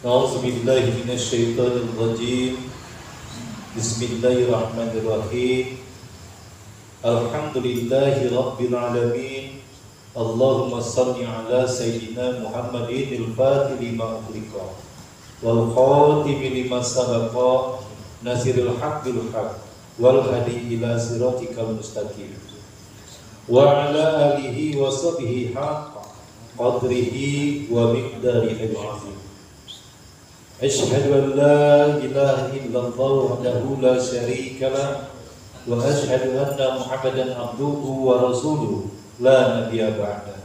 A'udzubillahi minasyaitonir rajim. Bismillahirrahmanirrahim. Alhamdulillahi rabbil alamin. Allahumma salli ala sayyidina Muhammadin al-fatih lima ughliqa wal khatimi lima sabaqa nasiril haqq bil haqq wal hadi ila siratikal mustaqim wa ala alihi wa sahbihi haqqa qadrihi wa miqdarihi al-azim. Asyhadu an la ilaha illallah wahdahu la syarika lah wa asyhadu anna Muhammadan abduhu wa rasuluhu la nabiyya ba'da.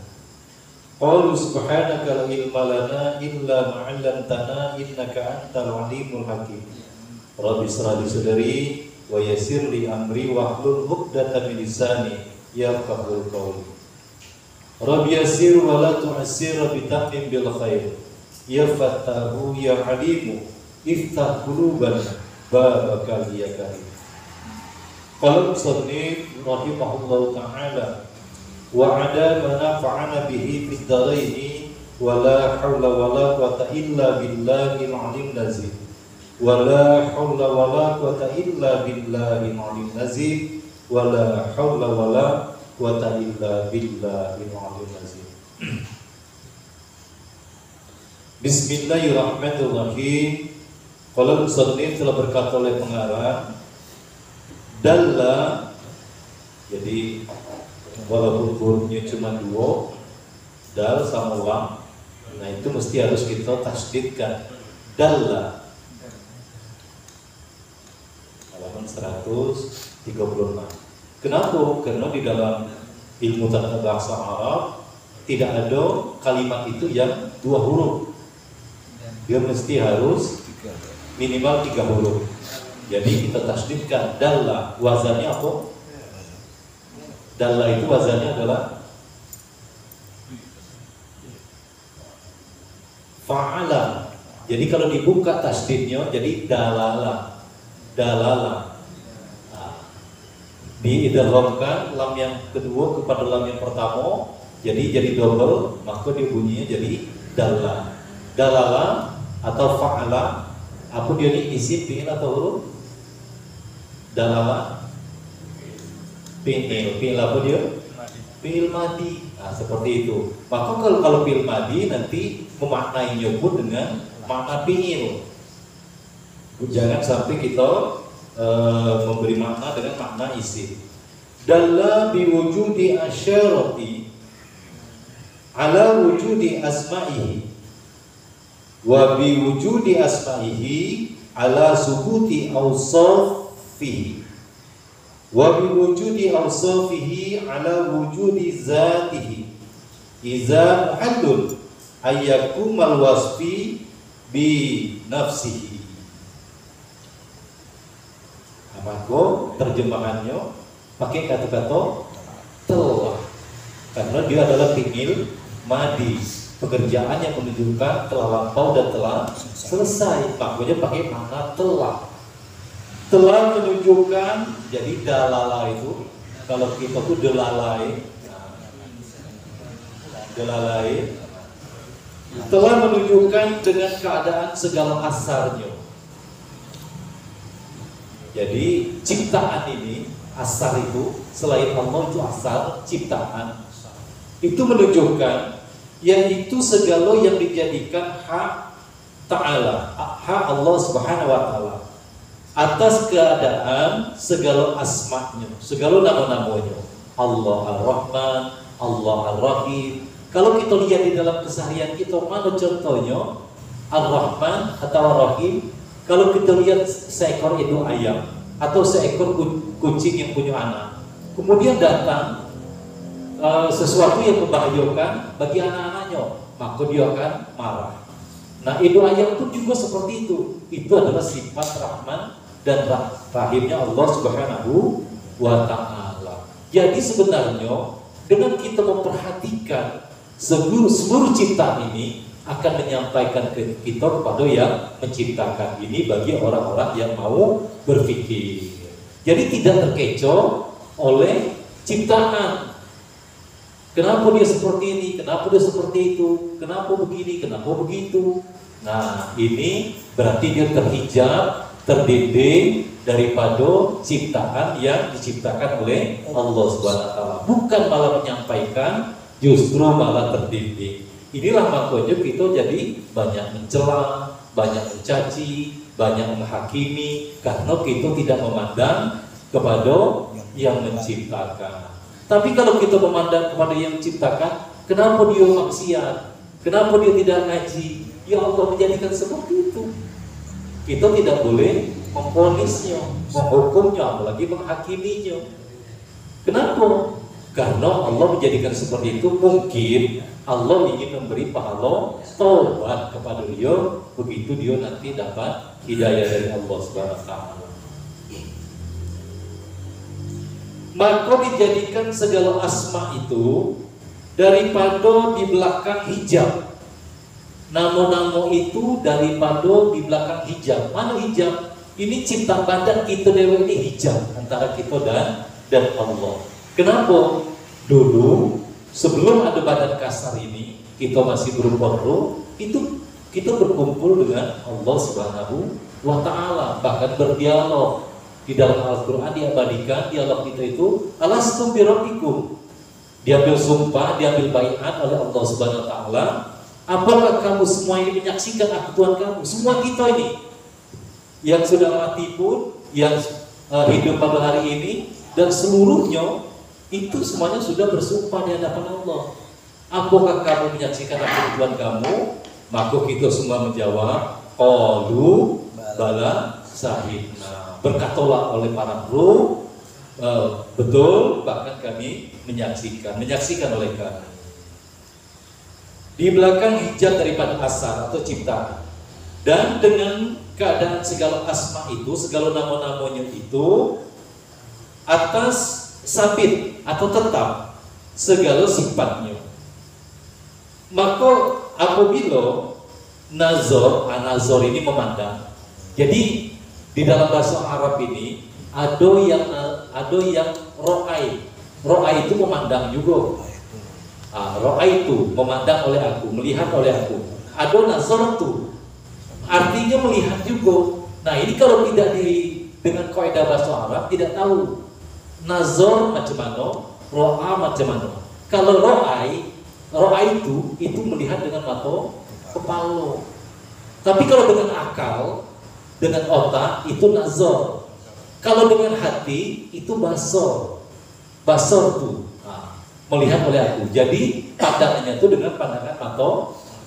Qalu subhanaka la ilma lana illa ma 'allamtana innaka antal alimul hakim. Rabbi shrah li sadri wa yassir li amri wahlul 'uqdatam min lisani yafqahu qawli. Rabbi yassir wa la tu'assir bi taqim bil khair. Ya Fattahu ya Alimu iftah qulubana babakal ya karim. Qala musannif rahimahullahu ta'ala wa ada ma nafa'ana bihi fid dharaini wa la haula wa la quwata illa billahil alim nazim wa la haula wa la quwata illa billahil alim nazim wa la haula wa la quwata illa billahil alim nazim. Bismillahirrahmanirrahim. Qala musannif telah berkata oleh pengarang dalla, jadi walaupun hurufnya cuma dua, dal sama lam, nah itu mesti harus kita tasdidkan. Dalla halaman 136. Kenapa? Karena di dalam ilmu tata bahasa Arab tidak ada kalimat itu yang dua huruf. Dia mesti harus minimal 3 huruf. Jadi kita tasdidkan dalla. Wazannya apa? Dalla itu wazannya adalah fa'ala. Jadi kalau dibuka tasdidnya jadi dalala. Dalala. Nah, diidghamkan lam yang kedua kepada lam yang pertama, jadi double, maka dia bunyinya jadi dalla. Dalala atau fa'ala, apa dia ini isim fi'il atau huruf? Dalala fi'il apa dia? Fi'il madi. Nah, seperti itu. Maka kalau fi'il madi nanti memaknainya pun dengan makna fi'il. Jangan sampai kita memberi makna dengan makna isim. Dalla biwujudi asyarati ala wujudi asma'ihi wa bi wujudi asma'ihi ala subuti awsafihi wa bi wujudi awsafihi ala wujudi zatihi iza muhaddun ayyakumal wasfi bi nafsihi. Maka terjemahannya pakai kata-kata telah, karena dia adalah fi'il madi, pekerjaan yang menunjukkan telah lampau dan telah selesai. Makanya pakai makna telah. Telah menunjukkan, jadi dalala itu kalau kita tuh delalai, delalai telah menunjukkan dengan keadaan segala asarnya. Jadi ciptaan ini, asar itu selain Allah itu asar ciptaan. Itu menunjukkan yaitu segala yang dijadikan hak Ta'ala, hak Allah Subhanahu wa Ta'ala atas keadaan segala asma'nya, segala nama-namanya. Allah Ar-Rahman, Allah Ar-Rahim. Kalau kita lihat di dalam keseharian kita, mana contohnya Ar-Rahman atau Ar-Rahim? Kalau kita lihat seekor induk ayam atau seekor kucing yang punya anak, kemudian datang sesuatu yang membahayakan bagi anak-anaknya, maka dia akan marah. Nah, induk ayam pun juga seperti itu. Itu adalah sifat Rahman dan Rahimnya Allah Subhanahu wa Ta'ala. Jadi sebenarnya dengan kita memperhatikan seluruh ciptaan ini akan menyampaikan ke kita kepada yang menciptakan ini bagi orang-orang yang mau berpikir. Jadi tidak terkecoh oleh ciptaan. Kenapa dia seperti ini? Kenapa dia seperti itu? Kenapa begini? Kenapa begitu? Nah, ini berarti dia terhijab, terdidik daripada ciptaan yang diciptakan oleh Allah Subhanahu wa taala. Bukan malah menyampaikan, justru malah terdidik. Inilah makanya kita jadi banyak mencela, banyak mencaci, banyak menghakimi karena kita tidak memandang kepada yang menciptakan. Tapi kalau kita memandang kepada yang menciptakan, kenapa dia maksiat? Kenapa dia tidak ngaji? Ya Allah menjadikan seperti itu. Kita tidak boleh memvonisnya, menghukumnya, apalagi menghakiminya. Kenapa? Karena Allah menjadikan seperti itu, mungkin Allah ingin memberi pahala taubat kepada dia, begitu dia nanti dapat hidayah dari Allah Subhanahu wa taala. Maka dijadikan segala asma itu daripada di belakang hijab. Nama-nama itu daripada di belakang hijab. Mana hijab? Ini cipta badan kita dewa ini hijab antara kita dan Allah. Kenapa? Dulu sebelum ada badan kasar ini, kita masih berupa roh, itu kita berkumpul dengan Allah Subhanahu wa taala, bahkan berdialog. Di dalam Al-Quran diabadikan dialog kita itu alastum birabbikum. Diambil sumpah, diambil baiat oleh Allah Subhanahu wa taala. Apakah kamu semua ini menyaksikan aku Tuhan kamu? Semua kita ini yang sudah mati pun, yang hidup pada hari ini, dan seluruhnya itu semuanya sudah bersumpah di hadapan Allah. Apakah kamu menyaksikan aku Tuhan kamu? Maka kita semua menjawab, qalu bala sahidna. Berkatalah oleh para roh, betul, bahkan kami menyaksikan oleh kami. Di belakang hijab daripada asar atau ciptaan, dan dengan keadaan segala asma itu, segala nama-namanya itu atas sabit atau tetap segala sifatnya. Maka apabila nazar ini memandang, jadi di dalam bahasa Arab ini ada yang ro'ai itu memandang juga. Ro'ai itu memandang oleh aku, melihat oleh aku. Ada nazar itu artinya melihat juga. Nah ini kalau tidak dengan kaidah bahasa Arab tidak tahu nazar macam mana, ro'a macam mana. Kalau ro'ai itu melihat dengan mata kepala. Tapi kalau dengan akal, dengan otak itu nazar. Kalau dengan hati itu basar. Basar itu melihat oleh aku. Jadi pandangannya itu dengan pandangan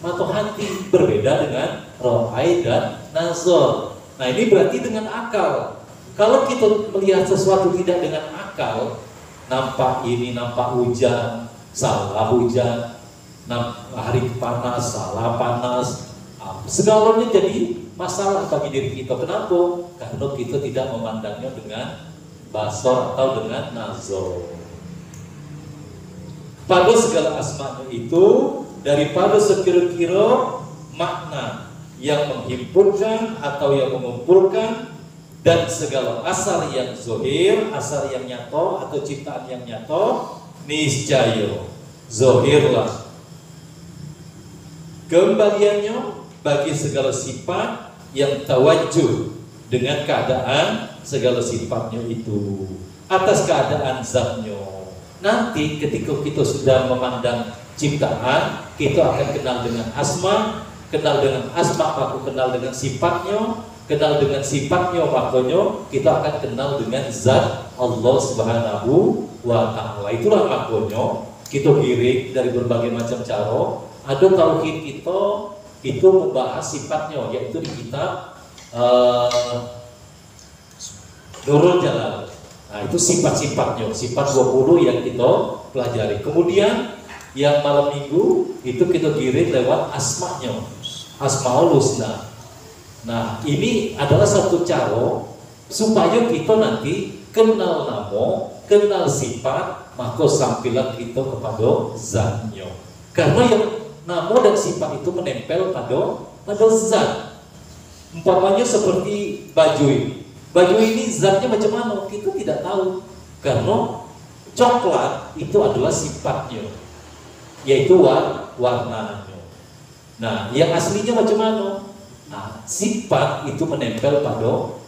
mata hati, berbeda dengan ro'ai dan nazar. Nah ini berarti dengan akal. Kalau kita melihat sesuatu tidak dengan akal, nampak ini, nampak hujan, salah hujan, hari panas, salah panas, segalanya jadi masalah bagi diri kita. Kenapa? Karena kita tidak memandangnya dengan basar atau dengan nazar. Pada segala asma itu, daripada sekira-kira makna yang menghimpunkan atau yang mengumpulkan, dan segala asal yang zohir, asal yang nyata atau ciptaan yang nyata, niscaya zohirlah kembaliannya bagi segala sifat yang tawajuh dengan keadaan segala sifatnya itu atas keadaan zatnya. Nanti ketika kita sudah memandang ciptaan, kita akan kenal dengan asma, maka kenal dengan sifatnya, kenal dengan sifatnya, makanya kita akan kenal dengan zat Allah Subhanahu wa taala. Itulah makanya kita giring dari berbagai macam cara. Ada tauhid kita itu membahas sifatnya, yaitu di kitab Nurul Jalal. Nah itu sifat-sifatnya, sifat 20 yang kita pelajari. Kemudian yang malam minggu itu kita giring lewat asmanya, Asmaul Husna. Nah ini adalah satu cara supaya kita nanti kenal nama, kenal sifat, maka sampailah kita kepada zatnya. Karena yang nama dan sifat itu menempel pada zat. Umpamanya seperti baju ini. Baju ini zatnya macam mana? Kita tidak tahu. Karena coklat itu adalah sifatnya. yaitu warnanya. Nah, yang aslinya macam mana? Nah, sifat itu menempel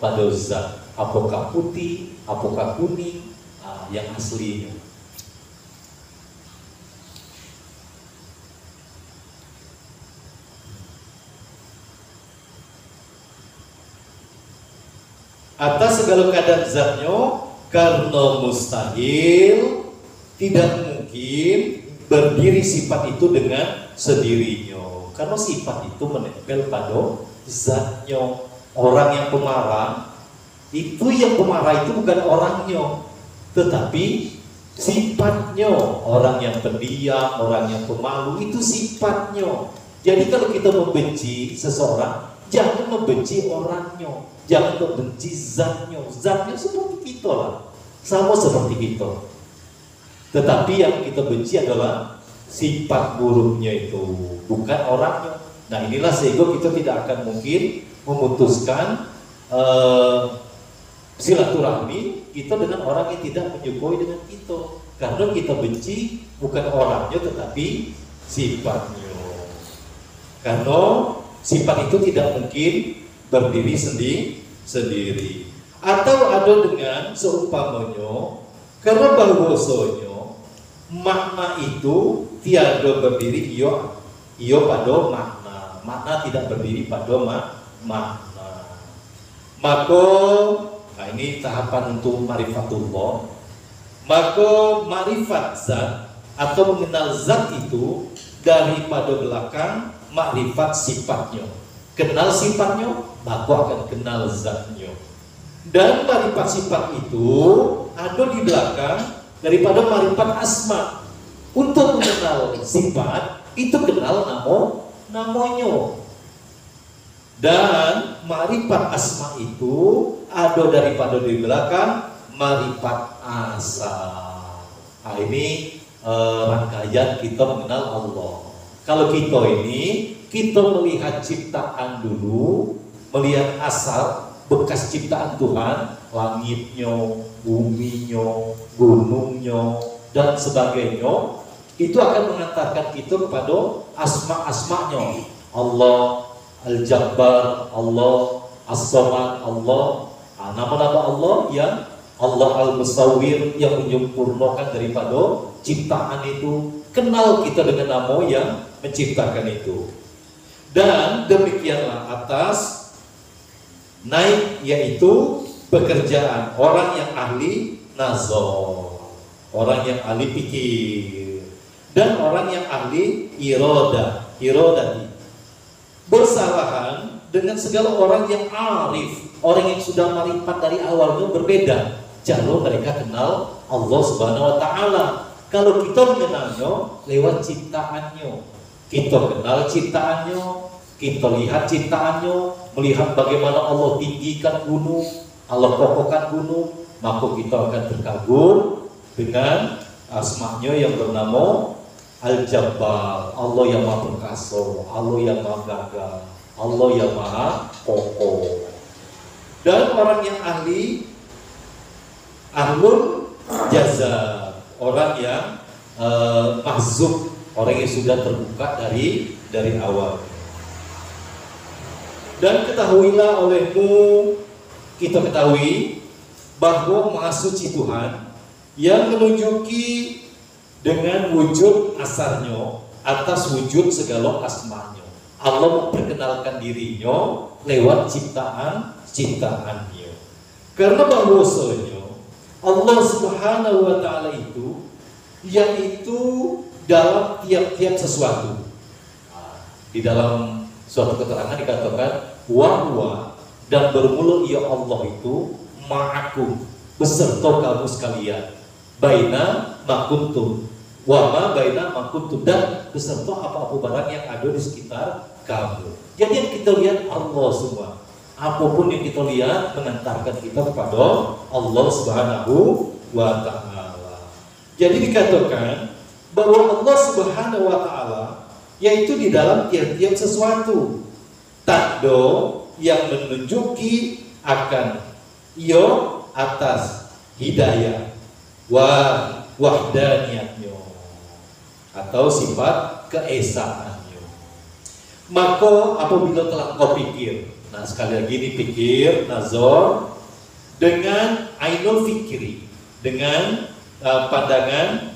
pada zat. Apakah putih, apakah kuning, yang aslinya. Atas segala keadaan zatnya, karena mustahil, tidak mungkin berdiri sifat itu dengan sendirinya. Karena sifat itu menempel pada zatnya. Orang yang pemarah, itu yang pemarah itu bukan orangnya, tetapi sifatnya. Orang yang pendiam, orang yang pemalu, itu sifatnya. Jadi kalau kita membenci seseorang, jangan membenci orangnya, jangan membenci zatnya. Zatnya seperti kita lah, sama seperti kita. Tetapi yang kita benci adalah sifat buruknya itu, bukan orangnya. Nah, inilah sehingga kita tidak akan mungkin memutuskan silaturahmi kita dengan orang yang tidak menyukai dengan kita, karena kita benci bukan orangnya tetapi sifatnya. Karena sifat itu tidak mungkin berdiri sendiri. Atau ada dengan seumpamanya, karena bahwasanya makna itu tiada berdiri iyo pada makna tidak berdiri pada makna. Maka ini tahapan untuk marifatullah. Maka marifat zat atau mengenal zat itu daripada belakang makrifat sifatnya. Kenal sifatnya, maka akan kenal zatnya. Dan makrifat sifat itu ada di belakang daripada makrifat asma. Untuk mengenal sifat itu kenal namanya. Dan makrifat asma itu ada daripada di belakang makrifat asal. Nah, ini rangkaian kita mengenal Allah. Kalau kita melihat ciptaan dulu, melihat asal bekas ciptaan Tuhan, langitnya, buminya, gunungnya, dan sebagainya, itu akan mengantarkan kita kepada asma-asmanya. Allah Al-Jabbar, Allah As-Samad, Allah, nama-nama Allah yang Allah Al-Musawwir, yang menyempurnakan daripada ciptaan itu. Kenal kita dengan nama yang menciptakan itu. Dan demikianlah atas naik, yaitu pekerjaan orang yang ahli nazar, orang yang ahli pikir, dan orang yang ahli irodati. Bersalahan dengan segala orang yang arif, orang yang sudah marifat dari awalnya berbeda. Kalau mereka kenal Allah Subhanahu wa Ta'ala. Kalau kita mengenalnya lewat ciptaannya, kita kenal ciptaannya, kita lihat ciptaannya, melihat bagaimana Allah tinggikan gunung, Allah kokohkan gunung, maka kita akan terkagum dengan asmanya yang bernama Al-Jabbar, Allah yang maha perkasa, Allah yang maha gagah, Allah yang maha kokoh. Dan orang yang ahlul jaza, orang yang mahzub, orang yang sudah terbuka dari awal. Dan ketahuilah olehmu, kita ketahui bahwa Maha Suci Tuhan yang menunjuki dengan wujud asarnya atas wujud segala asmanya. Allah memperkenalkan dirinya lewat ciptaannya. Karena bahwasanya Allah Subhanahu wa Ta'ala itu, yaitu dalam tiap-tiap sesuatu. Di dalam suatu keterangan dikatakan wahwa, dan bermula ia Allah itu ma'akum, beserta kamu sekalian, baina makuntum wa ma baina makuntum, dan beserta apa-apa barang yang ada di sekitar kamu. Jadi yang kita lihat Allah semua. Apapun yang kita lihat mengantarkan kita kepada Allah Subhanahu wa Ta'ala. Jadi dikatakan bahwa Allah Subhanahu wa Ta'ala yaitu di dalam tiap-tiap sesuatu. Takdo yang menunjuki akan ia atas hidayah wahdaniyatnya. atau sifat keesaannya. Maka apabila telah kau pikir, nah sekali lagi ini pikir, nazar dengan ainul fikri, dengan pandangan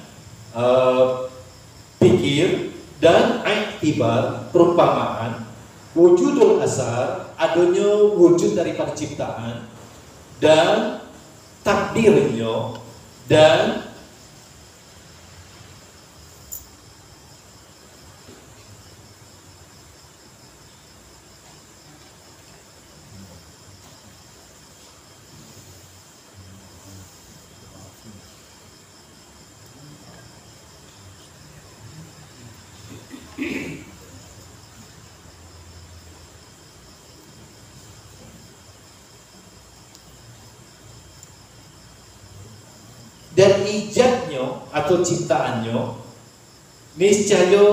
pikir dan iktibar, perumpamaan, wujudul asar, adanya wujud daripada ciptaan dan takdirnya dan ijadnya atau ciptaannya niscaya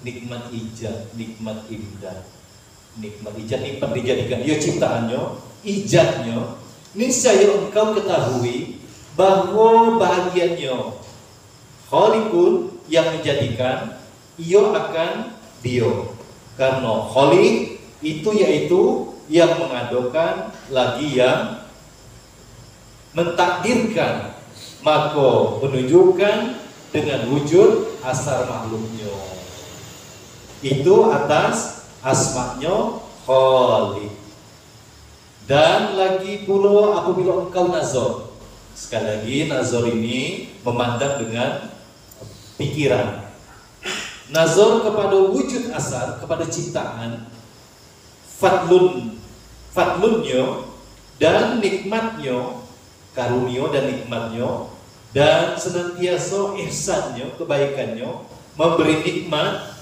nikmat ijad, nikmat imdad, nikmat ijad, nikmat dijadikan ya ciptaannya, ijadnya niscaya engkau ketahui bahwa bahagiannya khaliqun yang menjadikan ia akan dia, karena khaliq itu yaitu yang mengadakan lagi yang mentakdirkan, maka menunjukkan dengan wujud asar makhluknya itu atas asma'nya khaliq. Dan lagi pula apabila engkau nazar, sekali lagi nazar ini memandang dengan pikiran, nazar kepada wujud asar, kepada ciptaan, fadlunnya dan nikmatnya, karunia dan nikmatnya, dan senantiasa ihsannya, kebaikannya, memberi nikmat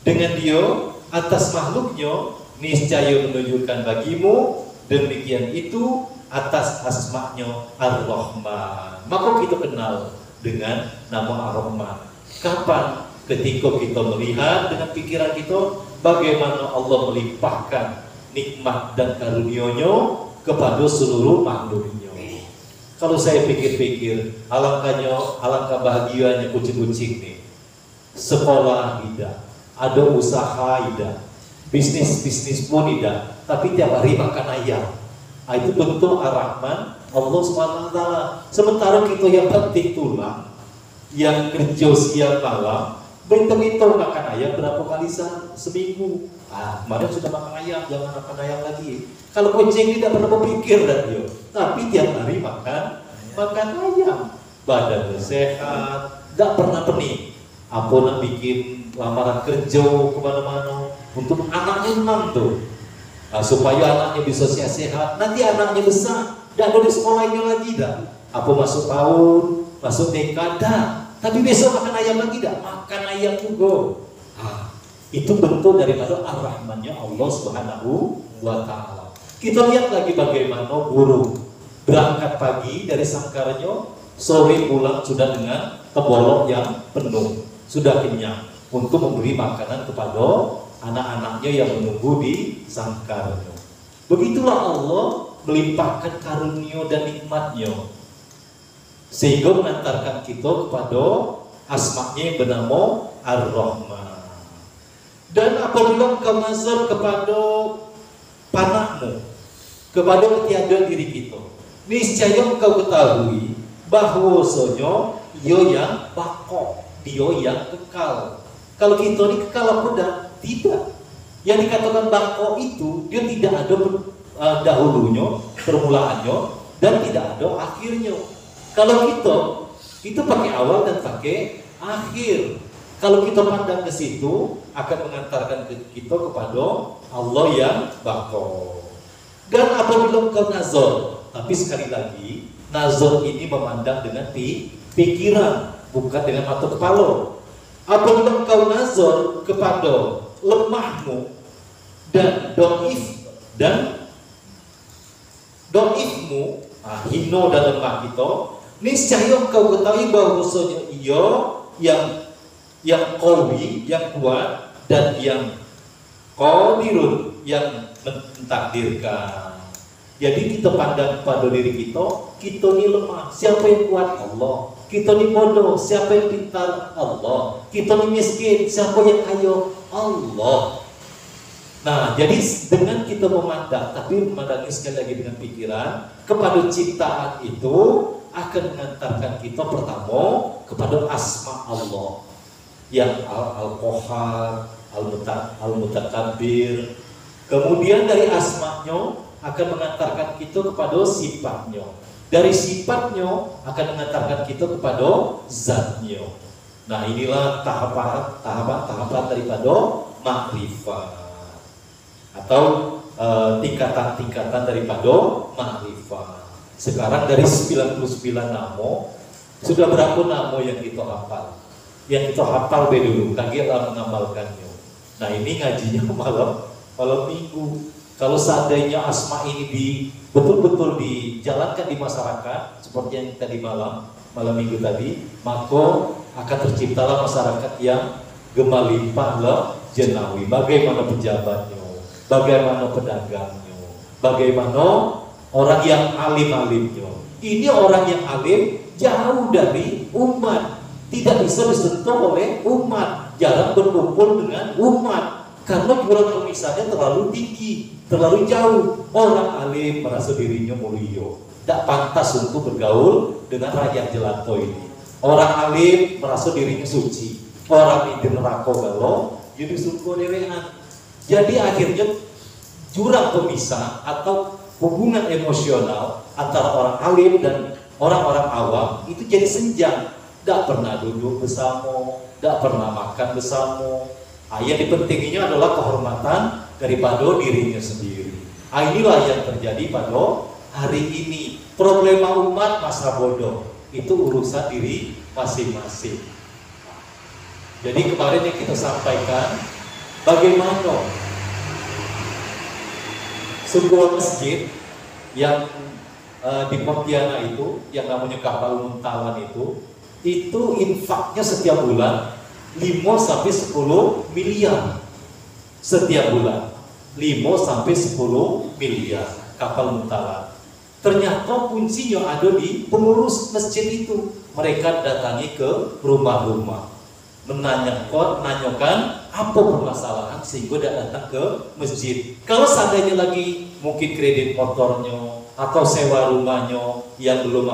dengan dia atas makhluknya, niscaya menunjukkan bagimu demikian itu atas asma'nya Ar-Rahman. Maka kita kenal dengan nama Ar-Rahman. Kapan? Ketika kita melihat dengan pikiran kita bagaimana Allah melimpahkan nikmat dan karunia-Nya kepada seluruh makhluknya. Kalau saya pikir-pikir, alangkah bahagianya kucing-kucing nih. Sekolah tidak, ada usaha tidak, bisnis pun tidak, tapi tiap hari makan ayam. Itu bentuk Ar-Rahman Allah SWT. Sementara kita yang penting tulang, yang kerja siang malam, berhitung-hitung makan ayam berapa kali seminggu. Kemarin sudah makan ayam, jangan makan ayam lagi. Kalau kucing tidak pernah berpikir dan dia, tapi tiap hari makan ayam, badannya sehat, tidak pernah pening. Apa nak bikin lamaran kerja kemana-mana untuk anaknya enam tuh, supaya anaknya bisa sehat. Nanti anaknya besar, tidak ada di sekolahnya lagi dah. Apa masuk tahun, masuk TK dah. Tapi besok makan ayam lagi dah, makan ayam juga. Itu bentuk daripada Ar-Rahmannya Allah Subhanahu wa Ta'ala. Kita lihat lagi bagaimana burung berangkat pagi dari sangkarnya, sore pulang sudah dengan tebolok yang penuh, sudah kenyang untuk memberi makanan kepada anak-anaknya yang menunggu di sangkarnya. Begitulah Allah melimpahkan karunia dan nikmatnya sehingga mengantarkan kita kepada asma'nya yang bernama Ar-Rahman. Dan apabila engkau nazar kepada panahmu, kepada ketiadaan diri kita, niscaya engkau ketahui bahwasanya dia yang bako, dia yang kekal. Kalau kita ini kekal apa tidak? Yang dikatakan bako itu dia tidak ada dahulunya, permulaannya, dan tidak ada akhirnya. Kalau kita pakai awal dan pakai akhir. Kalau kita pandang ke situ akan mengantarkan kita kepada Allah yang bako. Dan apabila engkau nazar, tapi sekali lagi nazar ini memandang dengan pikiran, bukan dengan mata kepala. Apabila engkau nazar kepada lemahmu dan doifmu, hino dan lemah kita, niscaya engkau ketahui bahwasanya ia yang qawi, yang kuat, dan yang qadirun, yang mentakdirkan. Jadi kita pandang pada diri kita ini lemah. Siapa yang kuat? Allah. Kita ni bodoh, siapa yang pintar? Allah. Kita ni miskin, siapa yang kaya? Allah. Nah, jadi dengan kita memandang, tapi memandangnya sekali lagi dengan pikiran kepada ciptaan itu akan mengantarkan kita pertama kepada asma Allah yang Al-Qahhar, Al-Mutakabbir. Kemudian dari asmanya akan mengantarkan kita kepada sifatnya. Dari sifatnya akan mengantarkan kita kepada zatnya. Nah, inilah tahapan daripada makrifat atau tingkatan-tingkatan daripada makrifat. Sekarang dari 99 nama, sudah berapa nama yang kita hafal? Yang kita hafal dulu, kagilah mengamalkannya. Nah, ini ngajinya malam minggu. Kalau seandainya asma ini betul-betul dijalankan di masyarakat seperti yang tadi malam minggu tadi, maka akan terciptalah masyarakat yang gemalimpah jenawi. Bagaimana pejabatnya, bagaimana pedagangnya, bagaimana orang yang alim-alimnya. Ini orang yang alim jauh dari umat, tidak bisa disentuh oleh umat, jarang berkumpul dengan umat. Karena jurang pemisahnya terlalu tinggi, terlalu jauh. Orang alim merasa dirinya mulia, tidak pantas untuk bergaul dengan rakyat jelantau ini. Orang alim merasa dirinya suci, orang di neraka galau, jadi suku dewean. Jadi akhirnya jurang pemisah atau hubungan emosional antara orang alim dan orang-orang awam itu jadi senjang. Tidak pernah duduk bersama, tidak pernah makan bersama. Yang dipentinginya adalah kehormatan daripada dirinya sendiri. Inilah yang terjadi pada hari ini. Problema umat masa bodoh itu urusan diri masing-masing. Jadi kemarin yang kita sampaikan, bagaimana sebuah masjid yang di Pontianak itu, yang namanya Kapal Muntawan itu infaknya setiap bulan 5-10 miliar setiap bulan. 5-10 miliar kapal Muntawan. Ternyata kuncinya ada di pengurus masjid itu. Mereka datangi ke rumah-rumah, menanyakan apa permasalahan sehingga datang ke masjid. Kalau seandainya lagi mungkin kredit motornya atau sewa rumahnya yang belum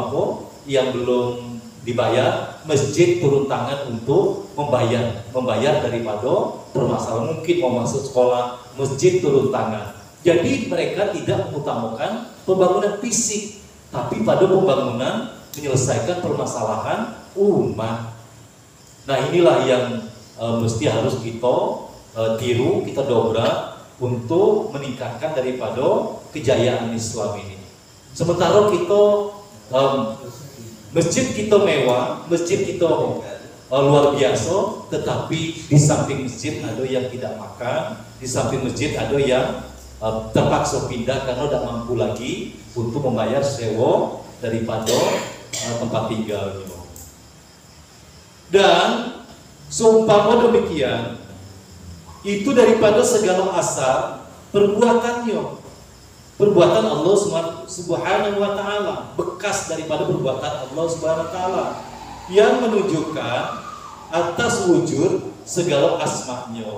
dibayar, masjid turun tangan untuk membayar daripada permasalahan. Mungkin mau masuk sekolah, masjid turun tangan. Jadi mereka tidak mengutamakan pembangunan fisik, tapi pada pembangunan menyelesaikan permasalahan umat. Nah, inilah yang mesti harus kita tiru, kita dobrak untuk meningkatkan daripada kejayaan Islam ini. Sementara kita masjid kita mewah, masjid kita luar biasa, tetapi di samping masjid ada yang tidak makan, di samping masjid ada yang terpaksa pindah karena tidak mampu lagi untuk membayar sewa daripada tempat tinggalnya. Dan seumpama demikian, itu daripada segala asar perbuatannya. Perbuatan Allah Subhanahu wa ta'ala, bekas daripada perbuatan Allah Subhanahu wa ta'ala yang menunjukkan atas wujud segala asma'nya.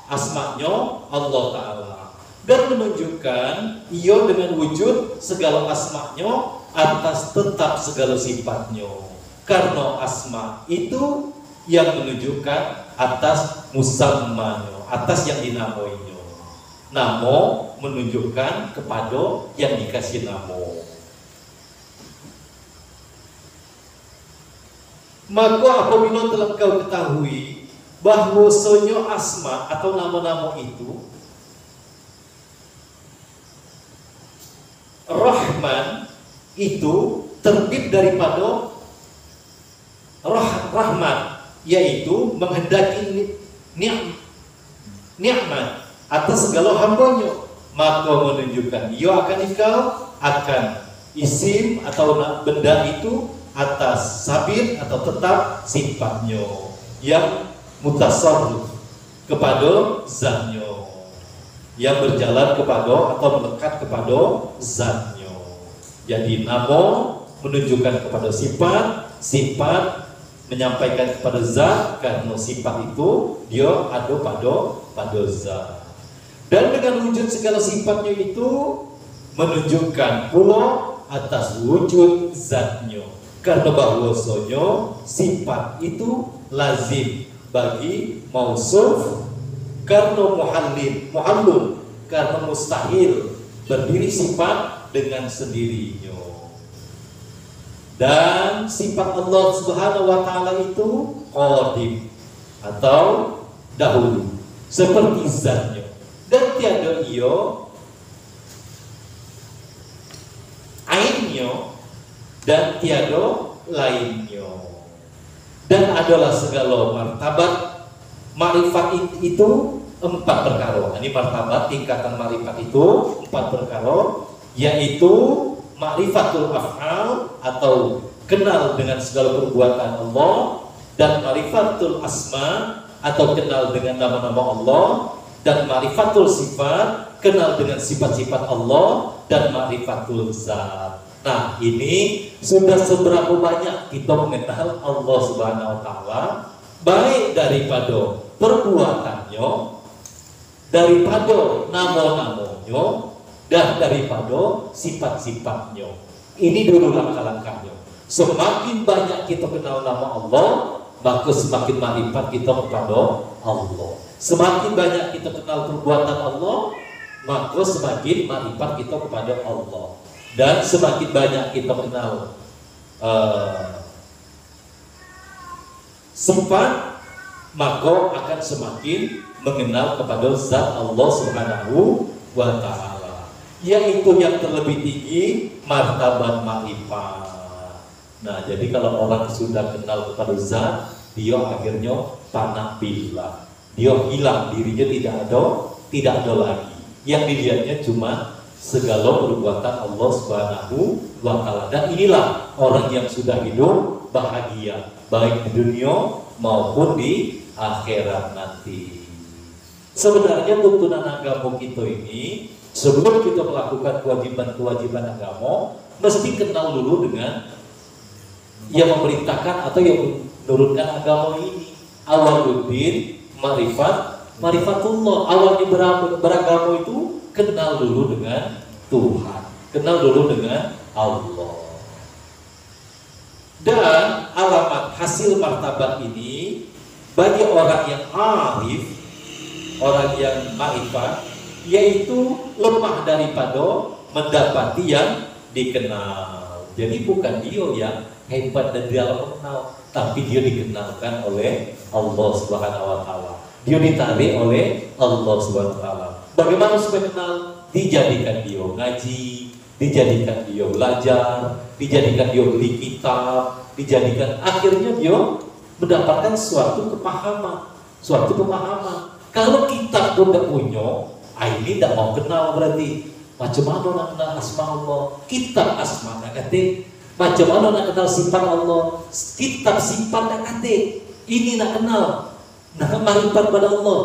Asma'nya Allah ta'ala, dan menunjukkan ia dengan wujud segala asma'nya atas tetap segala sifatnya. Karena asma itu yang menunjukkan atas musammanya, atas yang dinamainya. Nama menunjukkan kepada yang dikasih nama. Maka apabila telah kau ketahui bahwasanya asma atau nama-nama itu Rahman itu terbit daripada rahmat, yaitu menghendaki nikmat atas segala hambanya, maka menunjukkan ia akan isim atau benda itu atas sabit atau tetap sifatnya yang mutasarrif kepada zatnya, yang berjalan kepada atau melekat kepada zatnya. Jadi nama menunjukkan kepada sifat, sifat menyampaikan kepada zat, karena sifat itu dia ada pada zat. Dan dengan wujud segala sifatnya itu menunjukkan pula atas wujud zatnya, karena bahwasanya sifat itu lazim bagi mausuf, karena muhallul karena mustahil berdiri sifat dengan sendirinya. Dan sifat Allah Subhanahu wa taala itu qadim atau dahulu seperti zatnya, dan tiada ia ainnya dan tiada lainnya. Dan adalah segala martabat ma'rifat itu 4 perkara. Ini martabat tingkatan ma'rifat itu 4 perkara, yaitu ma'rifatul af'al atau kenal dengan segala perbuatan Allah, dan ma'rifatul asma atau kenal dengan nama-nama Allah, dan ma'rifatul sifat kenal dengan sifat-sifat Allah, dan ma'rifatul zat. Nah, ini sudah seberapa banyak kita mengenal Allah Subhanahu wa taala, baik daripada perbuatannya, daripada nama-namanya, dan daripada sifat-sifatnya. Ini dulu langkah-langkahnya. Semakin banyak kita kenal nama Allah, maka semakin marifat kita kepada Allah. Semakin banyak kita kenal perbuatan Allah, maka semakin marifat kita kepada Allah. Dan semakin banyak kita kenal sifat, maka akan semakin mengenal kepada zat Allah Subhanahu wa taala, yaitu yang terlebih tinggi martabat ma'rifat. Nah, jadi kalau orang sudah kenal kepada zat, dia akhirnya fana billah, dia hilang, dirinya tidak ada lagi. Yang dilihatnya cuma segala perbuatan Allah Subhanahu wa taala. Dan inilah orang yang sudah hidup bahagia, baik di dunia maupun di akhirat nanti. Sebenarnya tuntunan agama kita ini, sebelum kita melakukan kewajiban-kewajiban agama, mesti kenal dulu dengan yang memerintahkan atau yang menurunkan agama ini. Awaluddin marifatullah. Awalnya beragama itu kenal dulu dengan Tuhan, kenal dulu dengan Allah. Dan alamat hasil martabat ini bagi orang yang arif, orang yang ma'rifat, yaitu lemah daripada mendapati yang dikenal. Jadi bukan dia yang hebat dan dia mengenal, tapi dia dikenalkan oleh Allah Subhanahu wa taala. Dia ditarik oleh Allah Subhanahu wa taala. Bagaimana supaya kenal? Dijadikan dia ngaji, dijadikan dia belajar, dijadikan dia beli kitab, dijadikan akhirnya dia mendapatkan suatu pemahaman. Kalau kitab pun tidak punya, ini tidak mau kenal berarti. Macam mana nak kenal asma Allah? Kitab asma nak kata. Macam mana nak kenal sifat Allah? Kitab sifat nak kata. Ini nak kenal. Nak marifat pada Allah.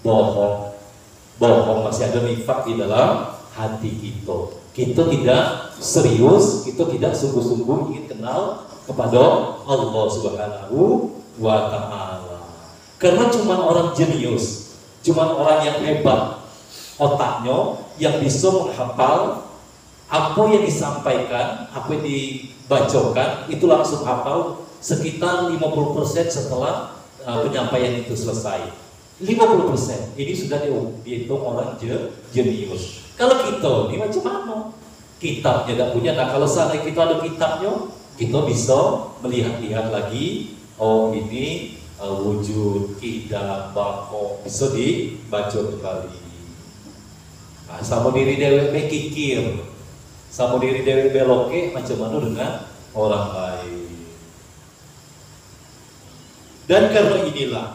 Bohong, masih ada nifak di dalam hati kita. Kita tidak serius, kita tidak sungguh-sungguh ingin kenal kepada Allah Subhanahu wa ta'ala. Karena cuma orang jenius, cuma orang yang hebat otaknya, yang bisa menghafal apa yang disampaikan, apa yang dibacakan, itu langsung hafal sekitar 50% setelah penyampaian itu selesai. 50% ini sudah dihitung orang jenius. Kalau kita ini macam mana? Kitabnya tidak punya. Nah, kalau seandainya kita ada kitabnya, kita bisa melihat-lihat lagi. Oh, ini wujud, kidam, bako, bisa dibaca kembali. Nah, sama diri dewe kikir, sama diri dewe beloke, macam mana dengan orang lain. Dan karena inilah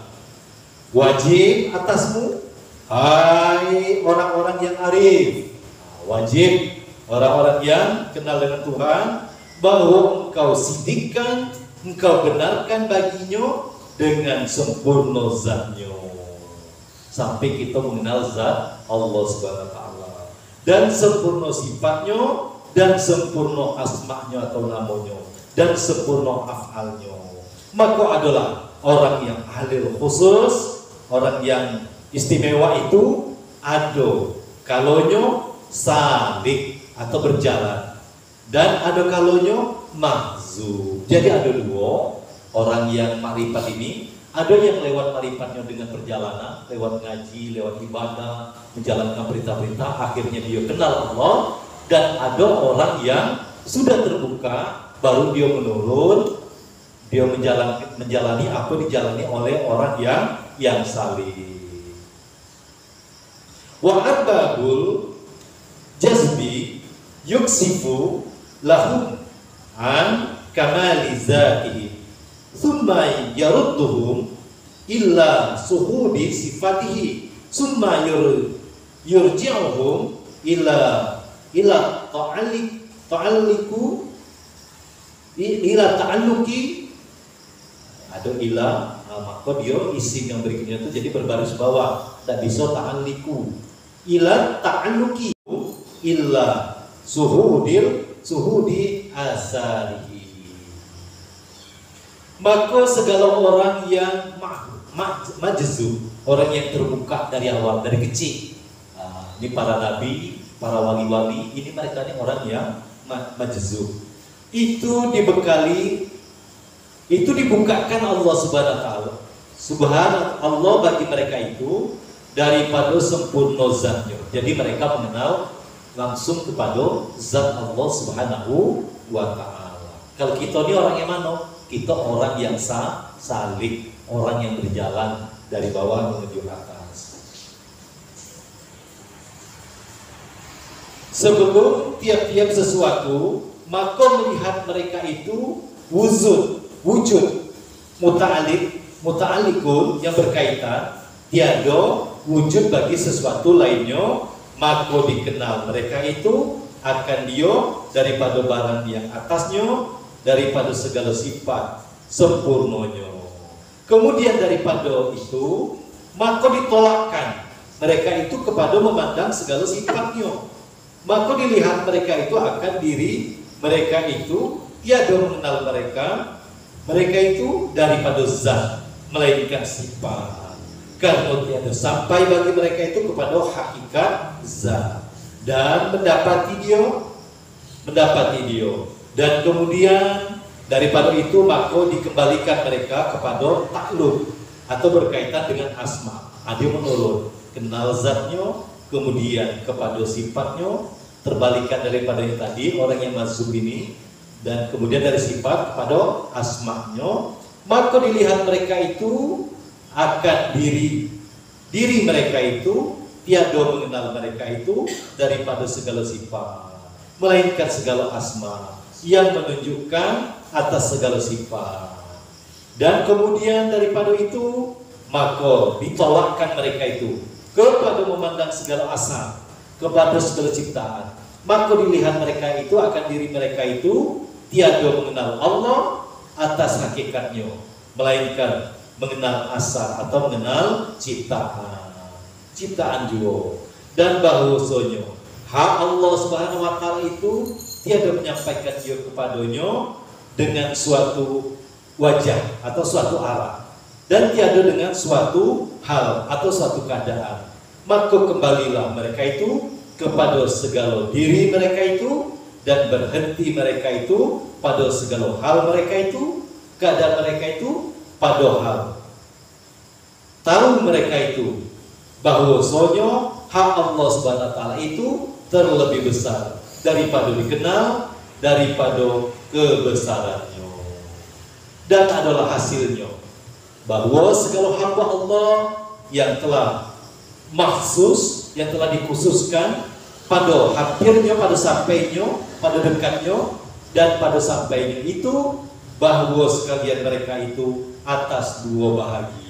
wajib atasmu, hai orang-orang yang arif, wajib orang-orang yang kenal dengan Tuhan, bahwa engkau sidikkan, engkau benarkan baginya dengan sempurna zatnya, sampai kita mengenal zat Allah Subhanahu wa taala, dan sempurna sifatnya, dan sempurna asma'nya atau namanya, dan sempurna af'alnya. Maka adalah orang yang halil khusus, orang yang istimewa itu ada kalonyo salik atau berjalan, dan ada kalonyo mahzub. Jadi ada dua orang yang makrifat ini. Ada yang lewat marifatnya dengan perjalanan, lewat ngaji, lewat ibadah, menjalankan perintah-perintah, akhirnya dia kenal Allah. Dan ada orang yang sudah terbuka, baru dia menurun, dia menjalani apa dijalani oleh orang yang salih. Wa arbabul jazbi yuksifu lahum an kamali zatihi summa yarudduhum illa suhudi sifatihi summa yurji'uhum ila ta'alluki ada ila, maka dia isim yang berikutnya itu jadi berbaris bawah, tak bisa ta'alliku ila ta'alluki illa suhudi asarihi. Maka segala orang yang majzub, orang yang terbuka dari awal, dari kecil, ini para nabi, para wali-wali, ini mereka ini orang yang majzub. Itu dibekali, itu dibukakan Allah Subhanahu wa taala. Subhanallah bagi mereka itu daripada sempurna zatnya. Jadi mereka mengenal langsung kepada zat Allah Subhanahu wa taala. Kalau kita ini orang yang mana? Kita orang yang salik, orang yang berjalan dari bawah menuju atas. Sebelum tiap-tiap sesuatu, maka melihat mereka itu wujud muta'alliqun yang berkaitan, tiada wujud bagi sesuatu lainnya, maka dikenal mereka itu akan dia daripada barang yang atasnya, daripada segala sifat sempurnanya. Kemudian daripada itu, maka ditolakkan mereka itu kepada memandang segala sifatnya. Maka dilihat mereka itu akan diri mereka itu tiada mengenal mereka itu daripada zat, melainkan sifat. Karena tiada sampai bagi mereka itu kepada hakikat zat dan mendapati dia. Dan kemudian daripada itu maka dikembalikan mereka kepada takluk atau berkaitan dengan asma. Dia menurun, kenal zatnya, kemudian kepada sifatnya, terbalikan daripada yang tadi orang yang mazhub ini, dan kemudian dari sifat kepada asma'nya. Maka dilihat mereka itu akan diri mereka itu tiada mengenal mereka itu daripada segala sifat, melainkan segala asma yang menunjukkan atas segala sifat. Dan kemudian daripada itu maka ditolakkan mereka itu kepada memandang segala asal, kepada segala ciptaan. Maka dilihat mereka itu akan diri mereka itu tiada mengenal Allah atas hakikatnya, melainkan mengenal asal atau mengenal ciptaan juga. Dan bahwasanya hak Allah Subhanahu wa taala itu tiada menyampaikan dia kepadanya dengan suatu wajah atau suatu arah, dan tiada dengan suatu hal atau suatu keadaan. Maka kembalilah mereka itu kepada segala diri mereka itu, dan berhenti mereka itu pada segala hal mereka itu, keadaan mereka itu pada hal. Tahu mereka itu bahwasanya hak Allah Subhanahu wa taala itu terlebih besar daripada dikenal, daripada kebesarannya. Dan adalah hasilnya bahwa segala hamba Allah yang telah maksus, yang telah dikhususkan pada hampirnya, pada sampainya, pada dekatnya, dan pada sampainya itu, bahwa sekalian mereka itu atas dua bahagi.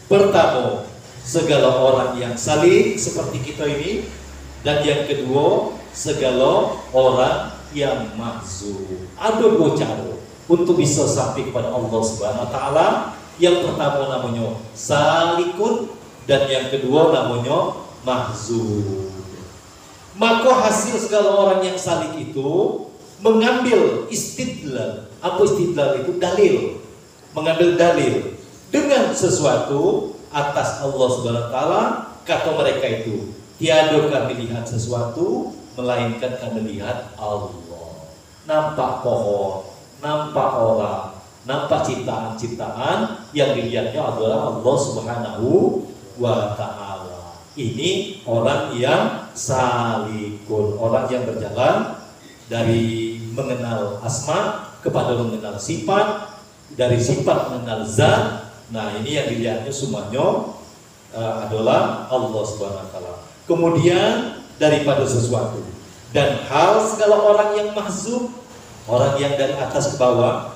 Pertama, segala orang yang salih seperti kita ini, dan yang kedua, segala orang yang mahzub. Ada dua cara untuk bisa sampai kepada Allah Subhanahu wa taala. Yang pertama namanya salikun, dan yang kedua namanya mahzub. Maka hasil segala orang yang salik itu mengambil istidlal. Apa istidlal itu? Dalil. Mengambil dalil dengan sesuatu atas Allah Subhanahu wa taala. Kata mereka itu, tiada kami lihat sesuatu melainkan kami lihat Allah. Nampak pohon, nampak orang, nampak ciptaan-ciptaan, yang dilihatnya adalah Allah Subhanahu wa ta'ala. Ini orang yang salikun, orang yang berjalan dari mengenal asma kepada mengenal sifat, dari sifat mengenal zat. Nah, ini yang dilihatnya semuanya adalah Allah Subhanahu wa ta'ala. Kemudian daripada sesuatu dan hal, segala orang yang mahzub, orang yang dari atas ke bawah,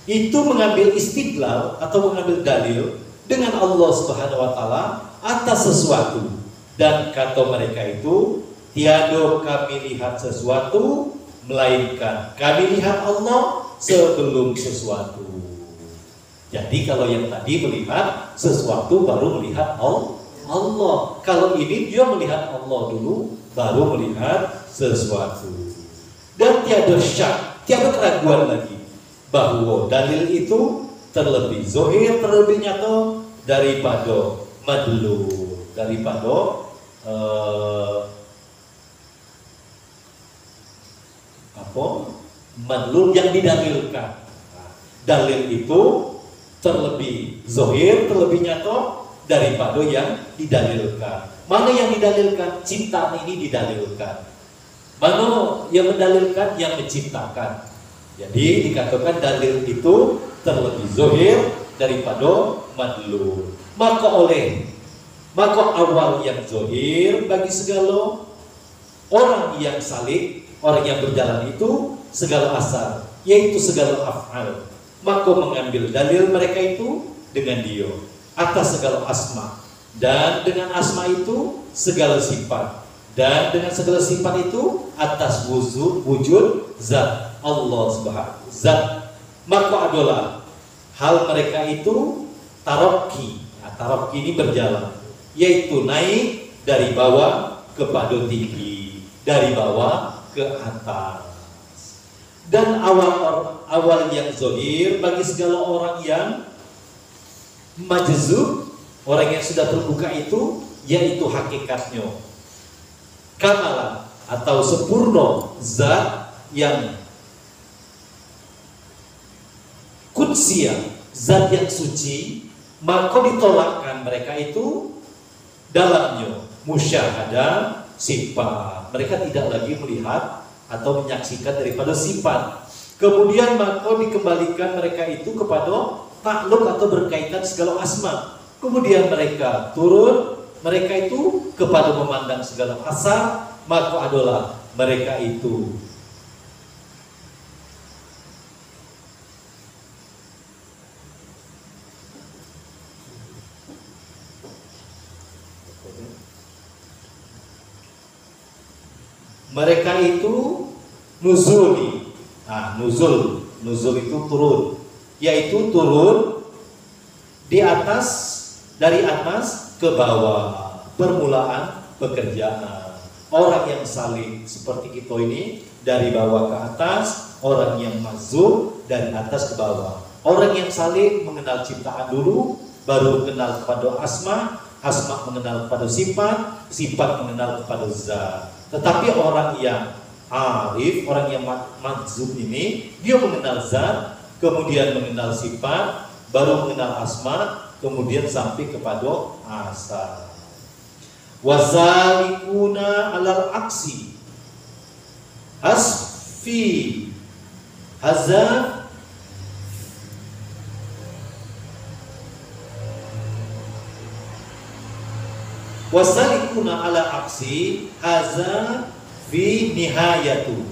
itu mengambil istidlal atau mengambil dalil dengan Allah Subhanahu wa ta'ala atas sesuatu. Dan kata mereka itu, tiada kami lihat sesuatu melainkan kami lihat Allah sebelum sesuatu. Jadi kalau yang tadi melihat sesuatu baru melihat Allah. Kalau ini dia melihat Allah dulu baru melihat sesuatu. Dan tiada syak, tiada keraguan lagi bahwa dalil itu terlebih zahir, terlebih nyata daripada madlul, daripada madlul yang didalilkan. Dalil itu terlebih zahir, terlebih nyata daripada yang didalilkan. Mana yang didalilkan? Ciptaan ini didalilkan. Mana yang mendalilkan? Yang menciptakan. Jadi dikatakan dalil itu terlebih zahir daripada madlul. Maka awal yang zahir bagi segala orang yang salik, orang yang berjalan itu segala asal, yaitu segala af'al. Maka mengambil dalil mereka itu dengan dia atas segala asma, dan dengan asma itu segala sifat, dan dengan segala sifat itu atas wujud zat Allah Subhanahu zat. Maka adalah hal mereka itu tarokki. Nah, tarokki ini berjalan, yaitu naik dari bawah kepada tinggi, dari bawah ke atas. Dan awal yang zahir bagi segala orang yang majzub, orang yang sudah terbuka itu, yaitu hakikatnya kamalan atau sempurna zat yang kudsiyah, zat yang suci. Maka ditolakkan mereka itu dalamnya musyahadah sifat. Mereka tidak lagi melihat atau menyaksikan daripada sifat. Kemudian maka dikembalikan mereka itu kepada takluk atau berkaitan segala asma. Kemudian mereka turun, mereka itu kepada memandang segala asal. Maka adalah mereka itu nuzuli. Nah, nuzul itu turun, yaitu turun di atas, dari atas ke bawah, permulaan pekerjaan. Orang yang salih seperti kita ini dari bawah ke atas, orang yang mazub dari atas ke bawah. Orang yang salih mengenal ciptaan dulu, baru mengenal kepada asma, asma mengenal kepada sifat, sifat mengenal kepada zat. Tetapi orang yang arif, orang yang mazub ini, dia mengenal zat, kemudian mengenal sifat, baru mengenal asma, kemudian sampai kepada asal. Wazalikuna alal aksi asfi hazan wasalikuna ala aksi haza fi nihayatu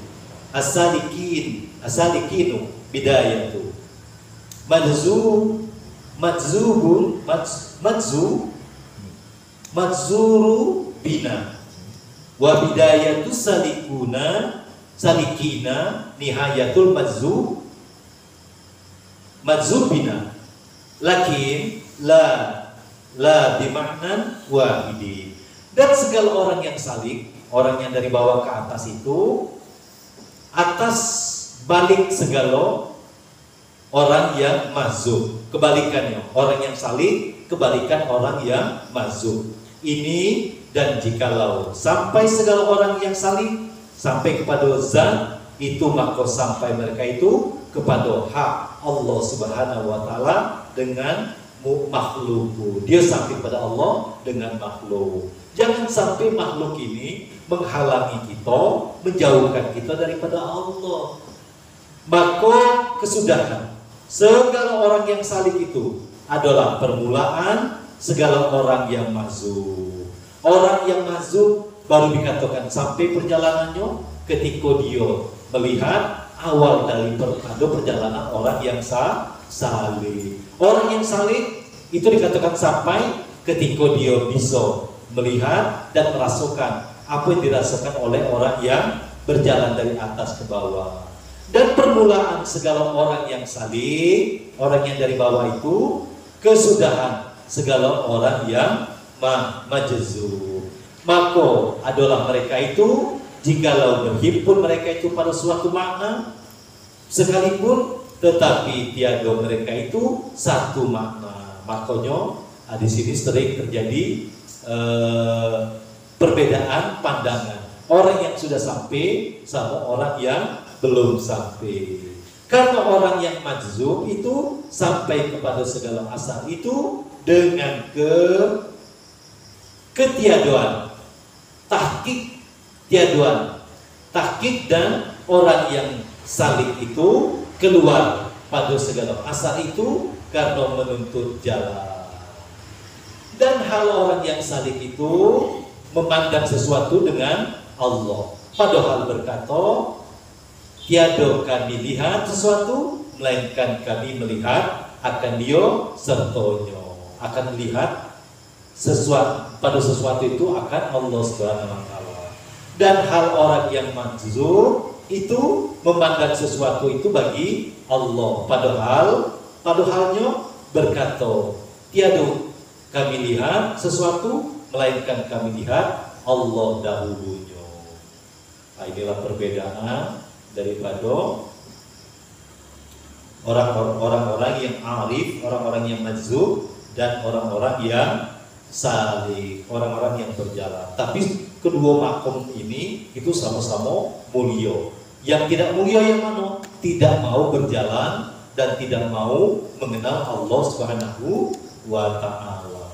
asalikinu bidayatu madzuru bina wa bidayatu salikina nihayatul madzubina lakin la bima'nan wahidi. Dan segala orang yang salik, orang yang dari bawah ke atas itu, atas balik segala orang yang mazhub. Kebalikannya, orang yang salih kebalikan orang yang mazhub. Ini dan jikalau sampai segala orang yang salih sampai kepada zat itu, maka sampai mereka itu kepada hak Allah Subhanahu wa taala dengan makhluk. Dia sampai kepada Allah dengan makhluk. Jangan sampai makhluk ini menghalangi kita, menjauhkan kita daripada Allah. Maka kesudahan segala orang yang salih itu adalah permulaan segala orang yang mazhub. Orang yang mazhub baru dikatakan sampai perjalanannya ketika dia melihat awal dari perjalanan orang yang salih. Orang yang salih itu dikatakan sampai ketika dia bisa melihat dan merasakan apa yang dirasakan oleh orang yang berjalan dari atas ke bawah. Dan permulaan segala orang yang salih, orang yang dari bawah itu, kesudahan segala orang yang majzub. Maka adalah mereka itu, jikalau berhimpun mereka itu pada suatu makna sekalipun, tetapi tiada mereka itu satu makna. Makanya di sini sering terjadi perbedaan pandangan. Orang yang sudah sampai sama orang yang belum sampai. Karena orang yang majzub itu sampai kepada segala asal itu dengan ketiadaan, tahqiq tiadaan, tahqiq, dan orang yang salih itu keluar pada segala asal itu karena menuntut jalan. Dan hal orang yang salih itu memandang sesuatu dengan Allah, padahal berkata, tiada kami lihat sesuatu melainkan kami melihat akan dia sertanya. Akan melihat sesuatu, pada sesuatu itu akan Allah Subhanahu wa taala. Dan hal orang yang majzub itu memandang sesuatu itu bagi Allah, padahalnya berkata, tiada kami lihat sesuatu melainkan kami lihat Allah dahulunya. Nah, inilah perbedaan daripada orang-orang yang arif, orang-orang yang majzub, dan orang-orang yang salih, orang-orang yang berjalan. Tapi kedua makom ini itu sama-sama mulia. Yang tidak mulia yang mana? Tidak mau berjalan dan tidak mau mengenal Allah Subhanahu wa ta'ala.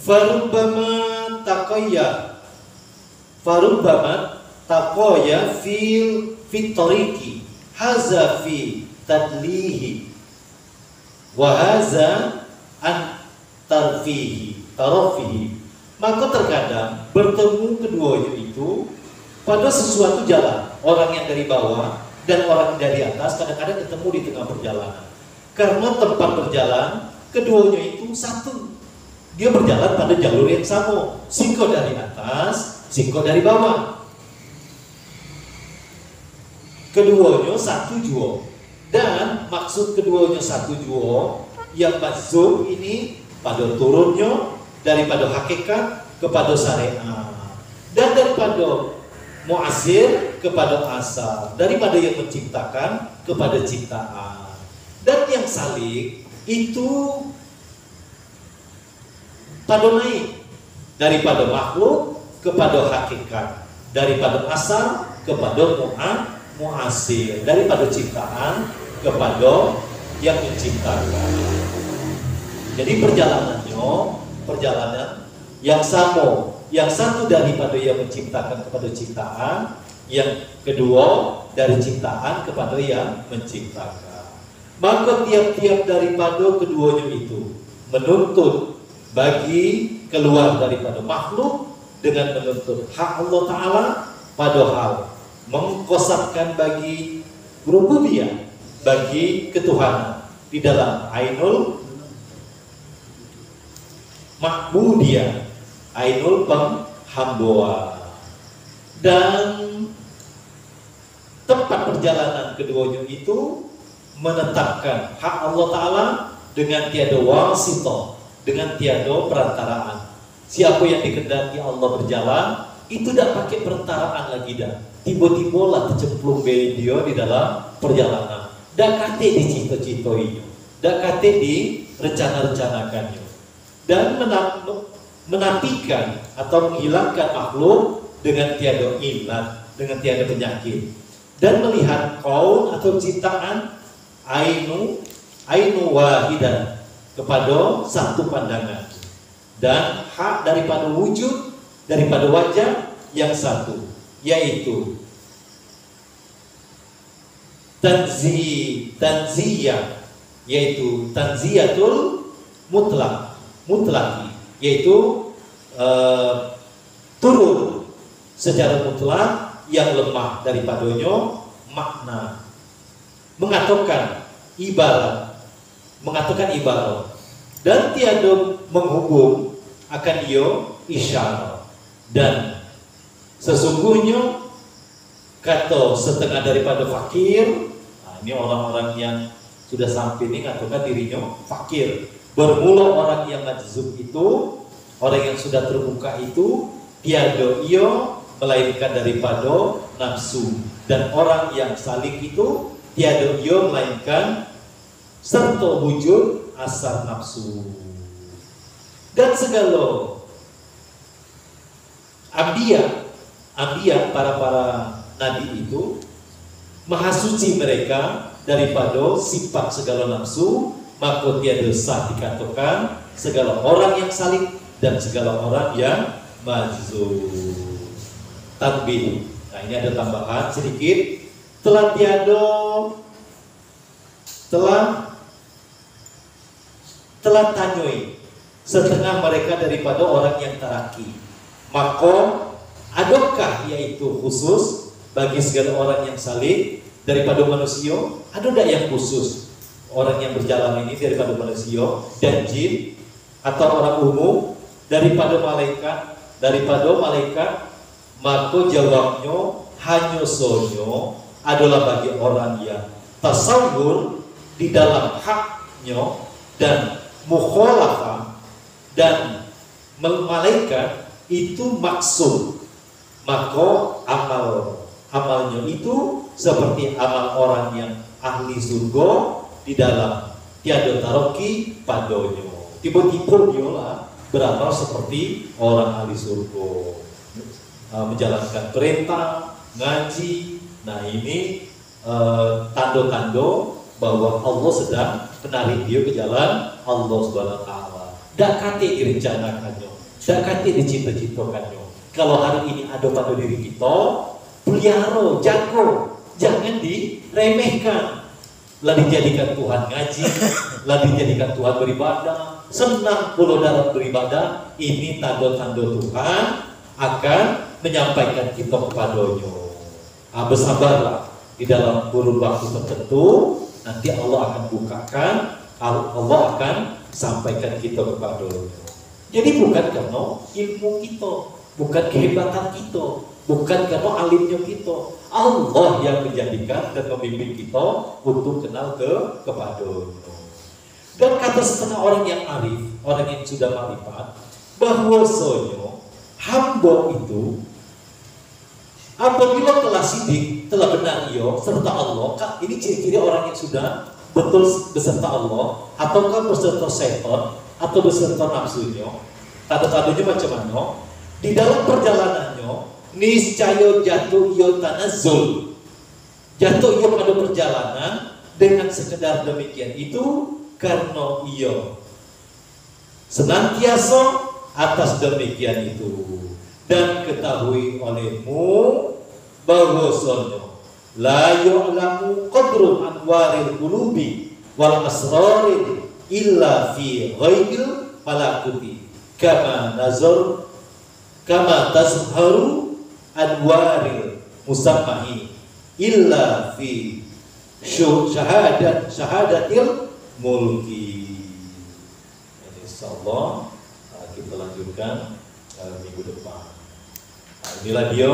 Farubbama taqaya fil fitriki haza fi tadlihi wa haza an tarafihi. Maka terkadang bertemu keduanya itu pada sesuatu jalan. Orang yang dari bawah dan orang yang dari atas kadang-kadang ketemu di tengah perjalanan. Karena tempat berjalan keduanya itu satu. Dia berjalan pada jalur yang sama, singko dari atas, singko dari bawah. Keduanya satu jua. Dan maksud keduanya satu jua, yang majzub ini pada turunnya daripada hakikat kepada syariat, dan daripada mu'asir kepada asal, daripada yang menciptakan kepada ciptaan. Dan yang salik itu pada naik daripada makhluk kepada hakikat, daripada asal kepada mu'asir, daripada ciptaan kepada yang menciptakan. Jadi perjalanan yang sama, yang satu daripada yang menciptakan kepada ciptaan, yang kedua dari ciptaan kepada yang menciptakan. Maka tiap-tiap daripada keduanya itu menuntut bagi keluar daripada makhluk dengan menuntut hak Allah Ta'ala, padahal mengkosapkan bagi rububiyah, bagi ketuhanan di dalam ainul makbudiyah, ainul penghambaan. Dan tempat perjalanan keduanya itu menetapkan hak Allah Ta'ala dengan tiada wasithah, dengan tiada perantaraan. Siapa yang dikehendaki Allah berjalan, itu tidak pakai perentaraan lagi dah. Tiba-tiba lah tercemplung dia di dalam perjalanan. Dak kate dicito-citoinya, dak kate direncana-rencanakannya, dan menafikan atau menghilangkan makhluk dengan tiada ilat, dengan tiada penyakit, dan melihat kaun atau ciptaan ainu wahidan kepada satu pandangan, dan hak daripada wujud, daripada wajah yang satu, yaitu tanziyah, yaitu tanziyatul mutlaki, yaitu turun secara mutlak yang lemah daripadanya makna, mengatakan ibarat, dan tiada menghubung akan dia isyarat. Dan sesungguhnya kata setengah daripada fakir, ini orang-orang yang sudah sampai ini mengatakan dirinya fakir. Bermula orang yang majzub itu, orang yang sudah terbuka itu, tiada ia melainkan daripada nafsu, dan orang yang salik itu tiada ia melainkan serta wujud asal nafsu. Dan segala Ambiya, para nabi itu maha suci mereka daripada sifat segala nafsu, maka tiada sah dikatakan segala orang yang salik dan segala orang yang majzub. Tanbih. Nah, ini ada tambahan sedikit. Telah tanyoi setengah mereka daripada orang yang taraki. Maka adakah yaitu khusus bagi segala orang yang salik daripada manusia? Ada tak yang khusus orang yang berjalan ini daripada manusia dan jin, atau orang umum daripada malaikat? Maka jawabnya hanya sonyo adalah bagi orang yang tasawur di dalam haknya dan mukhalafah dan malaikat itu maksud, maka amalnya itu seperti amal orang yang ahli surga di dalam tiada taroki padanya. Tiba-tiba dia beramal seperti orang ahli surga, menjalankan perintah, ngaji. Nah, ini tanda-tanda bahwa Allah sedang menarik dia ke jalan Allah Subhanahu wa taala. Dak kate direncanakannya, dak kate dicita-citakannya. Kalau hari ini ada pada diri kita, pelihara, jago, jangan diremehkan. Lah dijadikan Tuhan ngaji, lah dijadikan Tuhan beribadah, senang puluh dalam beribadah. Ini tanda-tanda Tuhan akan menyampaikan kita kepadanya. Bersabarlah di dalam kurun waktu tertentu, nanti Allah akan bukakan, Allah akan sampaikan kita kepadanya. Jadi bukan karena ilmu kita, bukan kehebatan kita, bukan karena alimnya kita, Allah yang menjadikan dan membimbing kita untuk kenal kepadanya. Dan kata setengah orang yang arif, orang yang sudah marifat, bahwasanya hamba itu apabila telah sidik, telah benar ia serta Allah, ini ciri-ciri orang yang sudah betul beserta Allah, ataukah beserta setan, atau beserta nafsunya. Tanda-tandanya macam mana? Di dalam perjalanannya, niscaya jatuh ia tanazzul, jatuh ia pada perjalanan dengan sekedar demikian itu karena ia senantiasa atas demikian itu. Dan ketahui olehmu bahwasanya la yu'lamu qadru anwaril qulubi wal asrarin illa fi ghaibil malakuti kama tazharu anwaril musammahi illa fi syahadatil mulki. Insyaallah kita lanjutkan minggu depan. Inilah dia,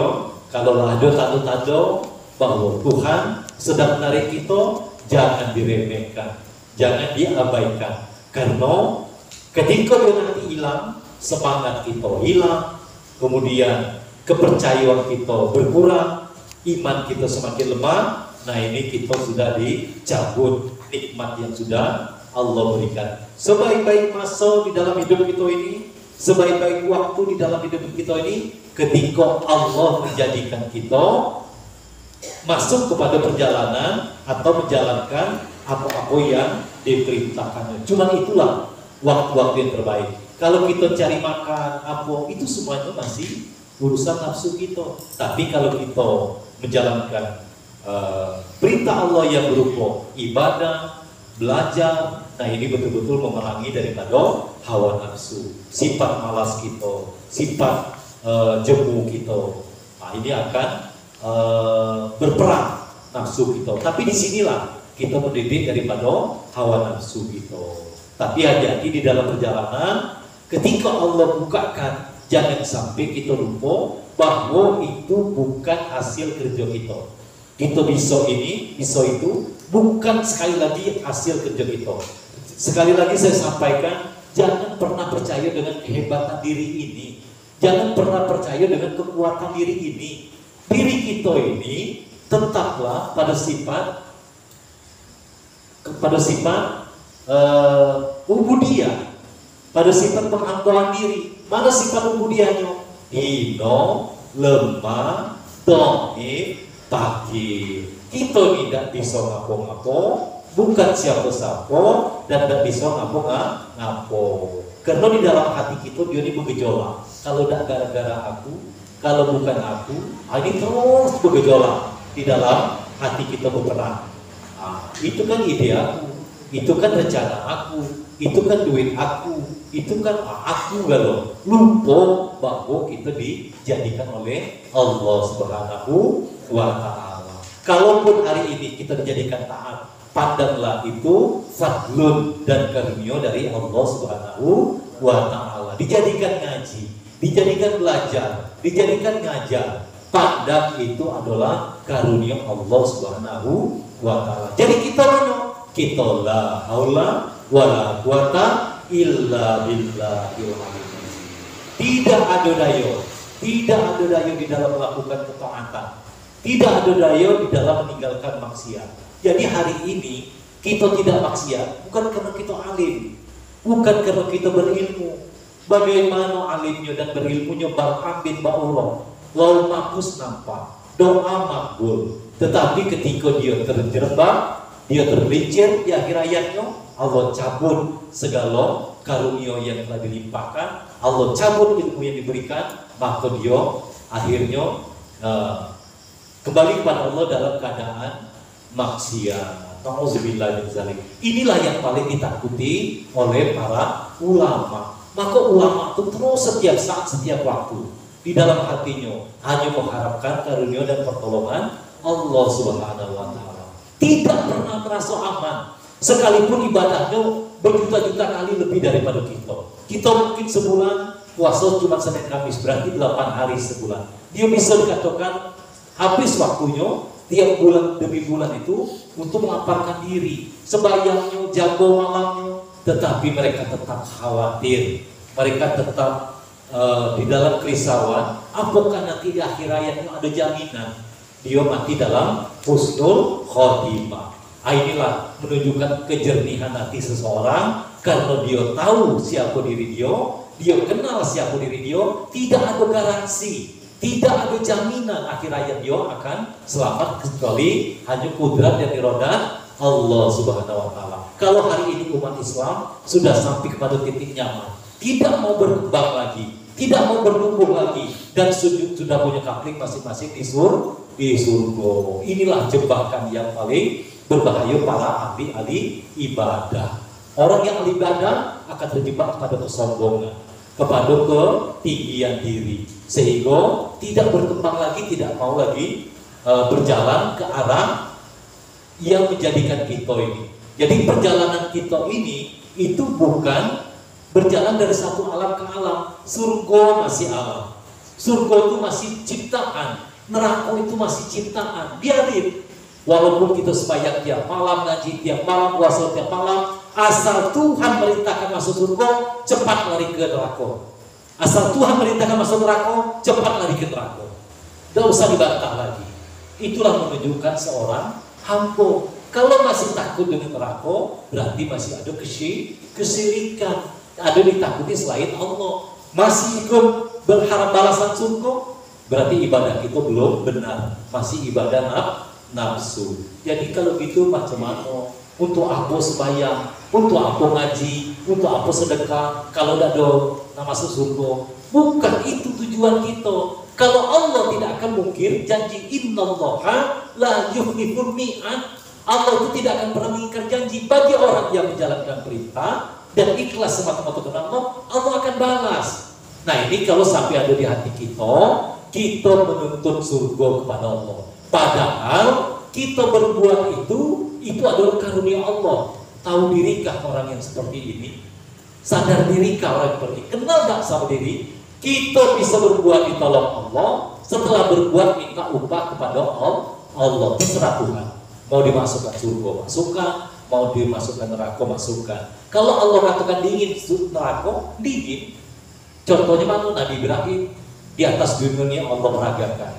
kalau ada tanda-tanda bahwa Tuhan sedang menarik kita, jangan diremehkan, jangan diabaikan. Karena ketika dia nanti hilang, semangat kita hilang, kemudian kepercayaan kita berkurang, iman kita semakin lemah. Nah ini kita sudah dicabut nikmat yang sudah Allah berikan. Sebaik-baik masa di dalam hidup kita ini, sebaik-baik waktu di dalam hidup kita ini, ketika Allah menjadikan kita masuk kepada perjalanan atau menjalankan apa-apa yang diperintahkannya. Cuma itulah waktu-waktu yang terbaik. Kalau kita cari makan, apa, itu semuanya masih urusan nafsu kita. Tapi kalau kita menjalankan perintah Allah yang berupa ibadah, belajar, nah ini betul-betul memerangi daripada hawa nafsu, sifat malas kita, sifat jemu kita. Nah ini akan berperang nafsu kita. Tapi disinilah kita mendidik daripada hawa nafsu kita. Tapi hati-hati di dalam perjalanan, ketika Allah bukakan, jangan sampai kita lupa bahwa itu bukan hasil kerja kita. Kita bisa ini, bisa itu, bukan sekali lagi hasil kerja kita. Sekali lagi saya sampaikan, jangan pernah percaya dengan kehebatan diri ini. Jangan pernah percaya dengan kekuatan diri ini. Diri kita ini tetaplah pada sifat ubudiyah, pada sifat penghambaan diri. Mana sifat ubudiyahnya? Hino, lemah, dhaif, takir. Kita tidak bisa ngapo-ngapo, bukan siapa-siapa, dan tidak bisa ngapo-ngapo. Karena di dalam hati kita dia ini bergejolak. Kalau tidak gara-gara aku, kalau bukan aku, ini terus bergejolak di dalam hati kita berperang. Nah, itu kan ide aku, itu kan rencana aku, itu kan duit aku, itu kan aku galau. Lupa bahwa kita dijadikan oleh Allah Subhanahu wa Ta'ala. Kalaupun hari ini kita dijadikan taat, pandanglah itu fadlun dan karunia dari Allah Subhanahu wa Ta'ala. Dijadikan ngaji, dijadikan belajar, dijadikan ngajar, pandang itu adalah karunia Allah Subhanahu wa Ta'ala. Jadi kita la haula wala quwata illa billahil aliyyil. Tidak ada daya di dalam melakukan ketaatan, tidak ada daya di dalam meninggalkan maksiat. Jadi hari ini kita tidak maksiat bukan karena kita alim, bukan karena kita berilmu. Bagaimana alimnya dan berilmunya berambin Allah, lalu mampus nampak, doa makbul. Tetapi ketika dia terjerembab, dia tergelincir di akhir hayatnya, Allah cabut segala karunia yang telah dilimpahkan, Allah cabut ilmu yang diberikan, maka dia akhirnya kembali kepada Allah dalam keadaan maksiat. Nauzubillah min dzalik. Inilah yang paling ditakuti oleh para ulama. Maka ulama itu terus setiap saat, setiap waktu di dalam hatinya hanya mengharapkan karunia dan pertolongan Allah Subhanahu wa Ta'ala. Tidak pernah merasa aman, sekalipun ibadahnya berjuta-juta kali lebih daripada kita. Kita mungkin sebulan puasa cuma Senin Kamis, berarti 8 hari sebulan. Dia bisa dikatakan habis waktunya tiap bulan demi bulan itu untuk melaparkan diri, sembahyangnya, jago malamnya, tetapi mereka tetap khawatir, mereka tetap di dalam kerisauan. Apakah nanti di akhir hayatnya ada jaminan dia mati dalam husnul khotimah? Inilah menunjukkan kejernihan hati seseorang, karena dia tahu siapa diri dia kenal siapa diri dia. Tidak ada garansi, tidak ada jaminan akhir hayat dia akan selamat, kecuali hanya kudrat dan iradat Allah Subhanahu wa Ta'ala. Kalau hari ini umat Islam sudah sampai kepada titik nyaman, tidak mau berkembang lagi, tidak mau bertumbuh lagi, dan sudah punya kapling masing-masing di surga. Inilah jebakan yang paling berbahaya para ahli ibadah. Orang yang ahli ibadah akan terjebak pada kesombongan, kepada ketinggian diri, sehingga tidak berkembang lagi, tidak mau lagi berjalan ke arah yang menjadikan kita ini. Jadi perjalanan kita ini itu bukan berjalan dari satu alam ke alam. Surga masih alam, surga itu masih ciptaan, neraka itu masih ciptaan. Biarin, walaupun kita sembahyang tiap malam, ngaji tiap malam, puasa tiap malam, asal Tuhan merintahkan masuk surga, cepat lari ke neraka. Asal Tuhan merintahkan masuk neraka, cepat lari ke neraka. Tidak usah dibantah lagi. Itulah menunjukkan seorang hamba. Kalau masih takut dengan neraka, berarti masih ada kesyirikan. Ada ditakuti selain Allah. Masih ikut berharap balasan surga, berarti ibadah kita belum benar. Masih ibadah nafsu. Jadi kalau gitu macam mana? Untuk apa sembahyang? Untuk apa ngaji? Untuk apa sedekah? Kalau tidak ada masuk surga. Bukan itu tujuan kita. Kalau Allah tidak akan mungkir janji, innallaha la yukhliful mi'ad. Allah itu tidak akan pernah mengingkar janji bagi orang yang menjalankan perintah dan ikhlas semata-mata karena Allah, Allah akan balas. Nah ini kalau sampai ada di hati kita menuntut surga kepada Allah. Padahal kita berbuat itu adalah karunia Allah. Tahu dirikah orang yang seperti ini? Sadar dirikah orang seperti ini? Kenal gak sama diri? Kita bisa berbuat ditolong Allah, setelah berbuat minta upah kepada Allah. Terserah Tuhan. Mau dimasukkan surga, masukkan. Mau dimasukkan neraka, masukkan. Kalau Allah katakan dingin neraka, dingin. Contohnya mana? Nabi Ibrahim di atas dunia Allah meragakan,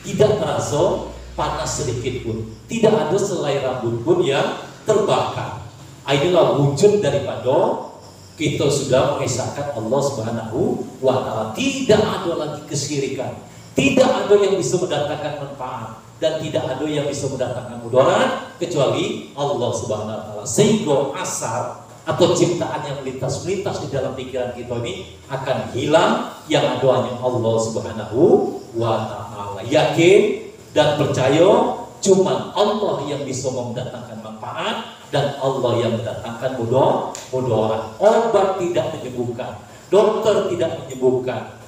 tidak merasa panas sedikit pun, tidak ada selai rambut pun yang terbakar. Inilah wujud daripada kita sudah mengesahkan Allah Subhanahu wa Ta'ala. Tidak ada lagi kesyirikan, tidak ada yang bisa mendatangkan manfaat, dan tidak ada yang bisa mendatangkan mudarat kecuali Allah Subhanahu wa Ta'ala. Sehingga asar atau ciptaan yang melintas di dalam pikiran kita ini akan hilang, yang ada hanya Allah Subhanahu wa Ta'ala. Yakin dan percaya cuma Allah yang bisa mendatangkan manfaat dan Allah yang mendatangkan mudarat. Obat tidak menyembuhkan, dokter tidak menyembuhkan,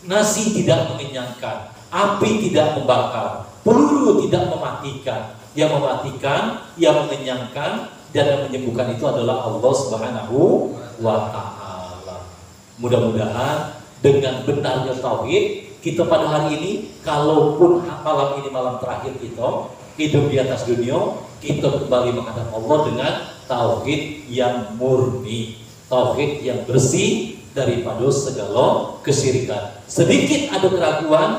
nasi tidak mengenyangkan, api tidak membakar, peluru tidak mematikan. Yang mematikan, yang mengenyangkan dan yang menyembuhkan itu adalah Allah Subhanahu wa Ta'ala. Mudah-mudahan dengan benarnya tauhid kita pada hari ini, kalaupun malam ini malam terakhir kita hidup di atas dunia, kita kembali menghadap Allah dengan tauhid yang murni, tauhid yang bersih daripada segala kesyirikan. Sedikit ada keraguan,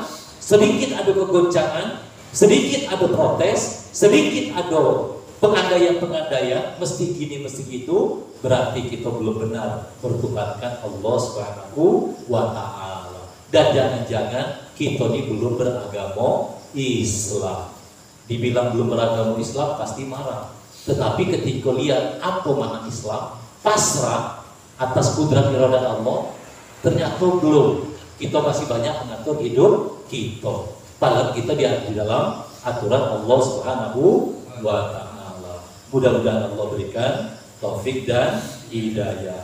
sedikit ada kegoncangan, sedikit ada protes, sedikit ada pengandaian, mesti gini, mesti gitu, berarti kita belum benar bertuhankan Allah Subhanahu wa Ta'ala. Dan jangan-jangan kita ini belum beragama Islam. Dibilang belum beragama Islam pasti marah. Tetapi ketika lihat apa makna Islam, pasrah atas kudrat iradat Allah, ternyata belum. Kita masih banyak mengatur hidup kita. Padahal kita di dalam aturan Allah Subhanahu wa Ta'ala. Mudah-mudahan Allah berikan taufik dan hidayahnya.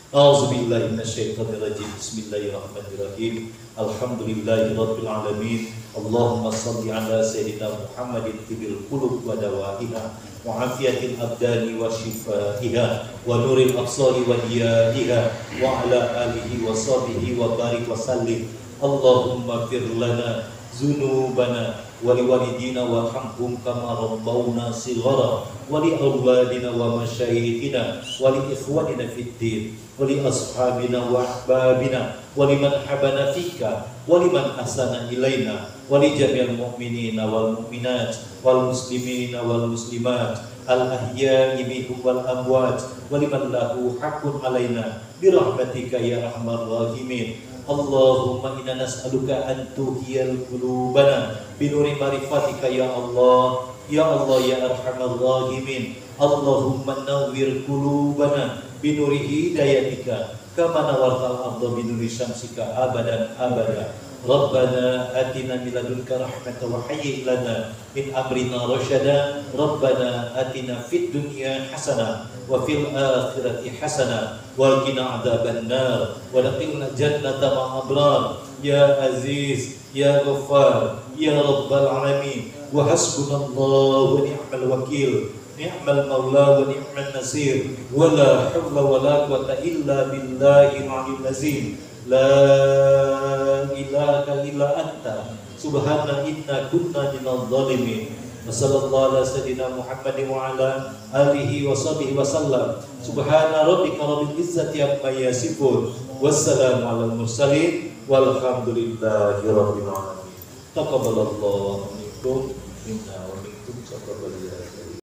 A'udzubillahi minasyaitonirrajim. Bismillahirrahmanirrahim. Alhamdulillahirabbil alamin. Allahumma shalli ala sayyidina Muhammadin tibil qulub wa dawaiha wa afiyatil abdani wa shifaiha wa nuril absari wa diyaiha wa ala alihi wa sahbihi wa barik wa sallim. Allahumma fir lana zunubana wa liwalidina warhamhum kama rabbawna shighara wa li awladina wa masyayikhina wa li ikhwanina fid din wa li ashabina wa ahbabina wa liman habana fika wa liman ahsana ilaina wa li jami'il mu'minina wal mu'minat wal muslimina wal muslimat al ahya'i minhum wal amwat wa liman lahu haqqun alaina bi rahmatika ya arhamar rahimin. Allahumma inna nas'aluka an tuhiyal qulubana bi nuri ma'rifatika ya Allah ya arhamar rahimin. Allahumma nawwir qulubana bi nuri hidayatika kama nawartal arda bi nuri syamsika abadan abada. Rabbana atina min ladunka rahmatan wa hayyi lana min amrina rasyada. Rabbana atina fid dunya hasanah wa fil akhirati hasanah wa qina adzabannar wa adkhilna jannata ma'al abrar ya aziz ya ghaffar ya rabbal alamin. Wa hasbunallahu wa ni'mal wakil, ni'mal maula wa ni'man nasir, wa la haula wa la quwwata illa billahil aliyyil azim. La ilaha illa anta subhana inna kunna minadh dhalimin. Wassallallahu ala sayyidina Muhammadin wa ala alihi wa sahbihi wa sallam. Subhana rabbika rabbil izzati amma yasifun Wassalamu ala mursalin walhamdulillahi rabbil alamin. Taqabbalallahu minkum minna